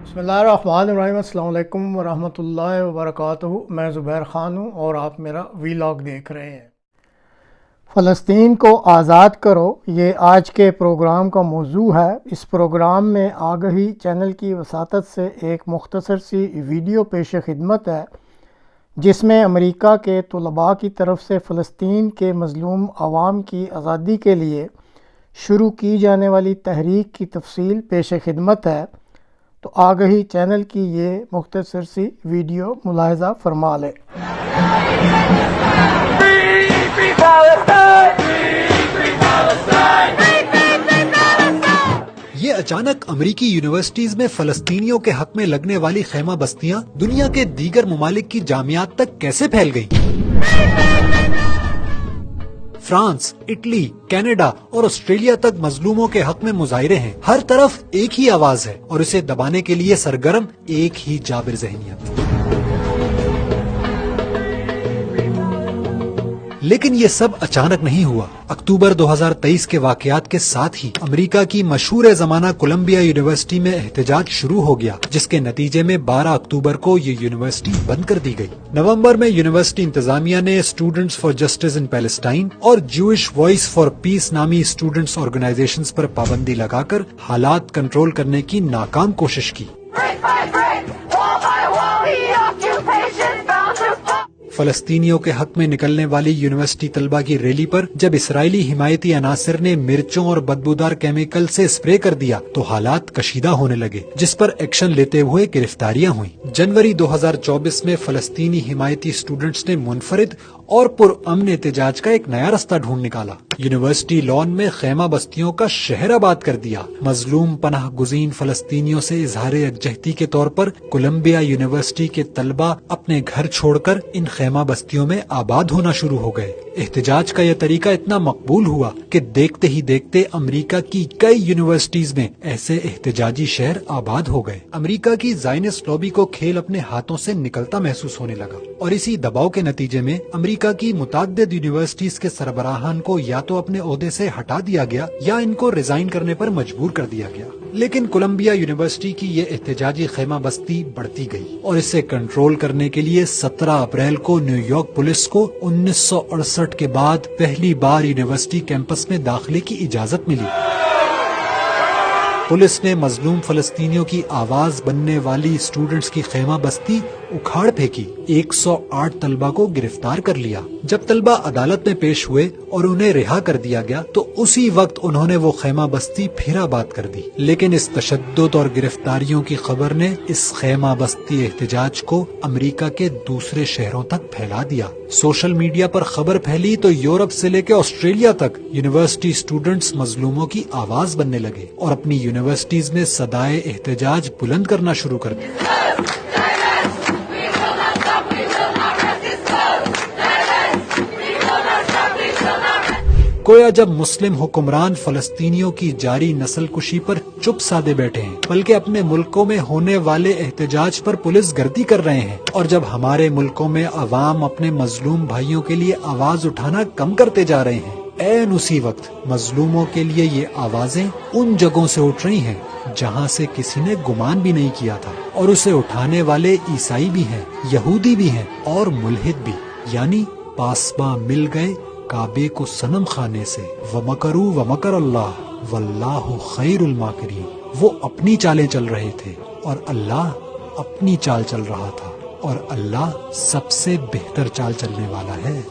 बिस्मिल्लाहिर्रहमानिर्रहीम। अस्सलाम वालेकुम वरहमतुल्लाहि वबरकातुहू। मैं ज़ुबैर ख़ान हूँ और आप मेरा वीलॉग देख रहे हैं। फ़लस्तीन को आज़ाद करो, ये आज के प्रोग्राम का मौजू है। इस प्रोग्राम में आगही चैनल की वसातत से एक मुख्तसर सी वीडियो पेश खिदमत है, जिसमें अमेरिका के तलबा की तरफ से फ़लस्तीन के मज़लूम अवाम की आज़ादी के लिए शुरू की जाने वाली तहरीक की तफसील पेश खिदमत है। तो आगही चैनल की ये मुख्तसर सी वीडियो मुलाहिज़ा फरमा लें। ये अचानक अमेरिकी यूनिवर्सिटीज में फलस्तीनियों के हक में लगने वाली खैमा बस्तियां दुनिया के दीगर ममालिक की जामियात तक कैसे फैल गईं? फ्रांस, इटली, कनाडा और ऑस्ट्रेलिया तक मजलूमों के हक में मुजाहिरे हैं। हर तरफ एक ही आवाज है और इसे दबाने के लिए सरगर्म एक ही जाबिर ज़हनियत। लेकिन ये सब अचानक नहीं हुआ। अक्टूबर 2023 के वाकयात के साथ ही अमेरिका की मशहूर ज़माना कोलंबिया यूनिवर्सिटी में एहतजाज शुरू हो गया, जिसके नतीजे में 12 अक्टूबर को ये यूनिवर्सिटी बंद कर दी गई। नवंबर में यूनिवर्सिटी इंतजामिया ने students for justice in Palestine और ज्यूइश वॉइस फॉर पीस नामी स्टूडेंट्स ऑर्गेनाइजेशंस पर पाबंदी लगाकर हालात कंट्रोल करने की नाकाम कोशिश की। फलस्तीनियों के हक में निकलने वाली यूनिवर्सिटी तलबा की रैली पर जब इसराइली हिमायती अनासर ने मिर्चों और बदबूदार केमिकल से स्प्रे कर दिया तो हालात कशीदा होने लगे, जिस पर एक्शन लेते हुए गिरफ्तारियां हुई। जनवरी 2024 में फलस्तीनी हिमायती स्टूडेंट्स ने मुनफरिद और पुरअमन एहतजाज का एक नया रास्ता ढूंढ निकाला। यूनिवर्सिटी लॉन में खैमा बस्तियों का शहर आबाद कर दिया। मजलूम पनाह गुज़ीन फलस्तीनियों से इजहार यकजहती के तौर पर कोलंबिया यूनिवर्सिटी के तलबा अपने घर छोड़कर इन खैमा बस्तियों में आबाद होना शुरू हो गए। एहतजाज का यह तरीका इतना मकबूल हुआ कि देखते ही देखते अमेरिका की कई यूनिवर्सिटीज में ऐसे एहतजाजी शहर आबाद हो गए। अमेरिका की ज़ायनिस्ट लॉबी को खेल अपने हाथों से निकलता महसूस होने लगा और इसी दबाव के नतीजे में अमेरिका की मुताद्दिद यूनिवर्सिटीज के सरबराहान को या तो अपने ओहदे से हटा दिया गया या इनको रिजाइन करने पर मजबूर कर दिया गया। लेकिन कोलंबिया यूनिवर्सिटी की ये एहतजाजी खैमा बस्ती बढ़ती गई और इसे कंट्रोल करने के लिए 17 अप्रैल को न्यूयॉर्क पुलिस को 1968 के बाद पहली बार यूनिवर्सिटी कैंपस में दाखिले की इजाजत मिली। पुलिस ने मजलूम फलस्तीनियों की आवाज बनने वाली स्टूडेंट्स की खैमा बस्ती उखाड़ फेंकी। 108 तलबा को गिरफ्तार कर लिया। जब तलबा अदालत में पेश हुए और उन्हें रिहा कर दिया गया तो उसी वक्त उन्होंने वो खैमा बस्ती फिर आबाद कर दी। लेकिन इस तशद्दुद और गिरफ्तारियों की खबर ने इस खैमा बस्ती एहतजाज को अमेरिका के दूसरे शहरों तक फैला दिया। सोशल मीडिया पर खबर फैली तो यूरोप से लेकर ऑस्ट्रेलिया तक यूनिवर्सिटी स्टूडेंट्स मजलूमों की आवाज बनने लगे और अपनी यूनिवर्सिटीज में सदाए एहतजाज बुलंद करना शुरू कर दिया। गोया जब मुस्लिम हुक्मरान फलस्तीनियों की जारी नस्लकुशी पर चुप साधे बैठे हैं, बल्कि अपने मुल्कों में होने वाले एहतजाज पर पुलिस गर्दी कर रहे हैं, और जब हमारे मुल्कों में अवाम अपने मजलूम भाइयों के लिए आवाज उठाना कम करते जा रहे हैं, ऐन उसी वक्त मजलूमों के लिए ये आवाजें उन जगहों से उठ रही हैं जहां से किसी ने गुमान भी नहीं किया था, और उसे उठाने वाले ईसाई भी हैं, यहूदी भी हैं और मुल्हिद भी। यानी पासबा मिल गए काबे को सनम खाने से। वमकरू वमकर अल्लाह वल्लाहु खैरुल माकिरीन। वो अपनी चालें चल रहे थे और अल्लाह अपनी चाल चल रहा था, और अल्लाह सबसे बेहतर चाल चलने वाला है।